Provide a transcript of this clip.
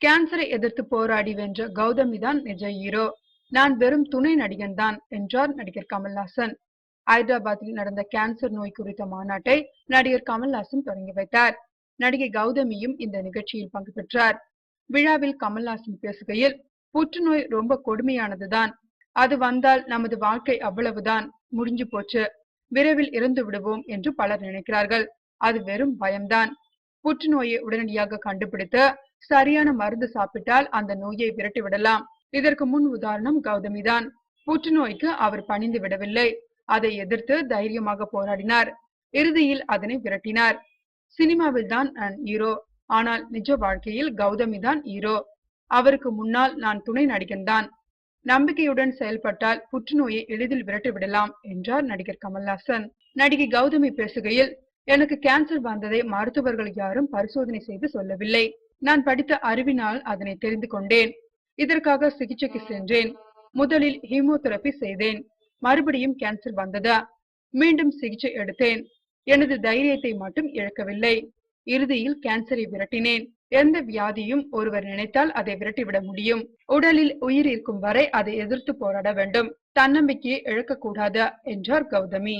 கேன்சரை எதிர்த்து போராடி வென்ற கௌதமி தான் நிஜ ஹீரோ. நான் வெறும் துணை நடிகன் தான் என்றார் நடிகர் கமல்ஹாசன். ஹைதராபாத்தில் நடந்த கேன்சர் நோய் குறித்த மாநாட்டை நடிகர் கமல்ஹாசன் தொடங்கி வைத்தார். நடிகை கௌதமியும் இந்த நிகழ்ச்சியில் பங்கு பெற்றார். விழாவில் கமல்ஹாசன் பேசுகையில், புற்றுநோய் ரொம்ப கொடுமையானதுதான். அது வந்தால் நமது வாழ்க்கை அவ்வளவுதான், முடிஞ்சு போச்சு, விரைவில் இறந்து விடுவோம் என்று பலர் நினைக்கிறார்கள். அது வெறும் பயம்தான். புற்றுநோயை உடனடியாக கண்டுபிடித்து சரியான மருந்து சாப்பிட்டால் அந்த நோயை விரட்டி விடலாம். இதற்கு முன் உதாரணம் கௌதமி தான். புற்றுநோய்க்கு அவர் பணிந்து விடவில்லை, அதை எதிர்த்து தைரியமாக போராடினார். இறுதியில் அதனை விரட்டினார். சினிமாவில் தான் நான் ஹீரோ, ஆனால் நிஜ வாழ்க்கையில் கௌதமி தான் ஹீரோ. அவருக்கு முன்னால் நான் துணை நடிகன் தான். நம்பிக்கையுடன் செயல்பட்டால் புற்றுநோயை எளிதில் விரட்டி விடலாம் என்றார் நடிகர் கமல்ஹாசன். நடிகை கௌதமி பேசுகையில், எனக்கு கேன்சர் வந்ததை மருத்துவர்கள் யாரும் பரிசோதனை செய்து சொல்லவில்லை. நான் படித்த அறிவினால் அதனை தெரிந்து கொண்டேன். இதற்காக சிகிச்சைக்கு சென்றேன். முதலில் ஹீமோதெரபி செய்தேன். மறுபடியும் கேன்சர் வந்ததா, மீண்டும் சிகிச்சை எடுத்தேன். எனது தைரியத்தை மட்டும் இழக்கவில்லை. இறுதியில் கேன்சரை விரட்டினேன். எந்த வியாதியும் ஒருவர் நினைத்தால் அதை விரட்டிவிட முடியும். உடலில் உயிர் இருக்கும் வரை அதை எதிர்த்து போராட வேண்டும். தன்னம்பிக்கையை இழக்கக்கூடாது என்றார் கௌதமி.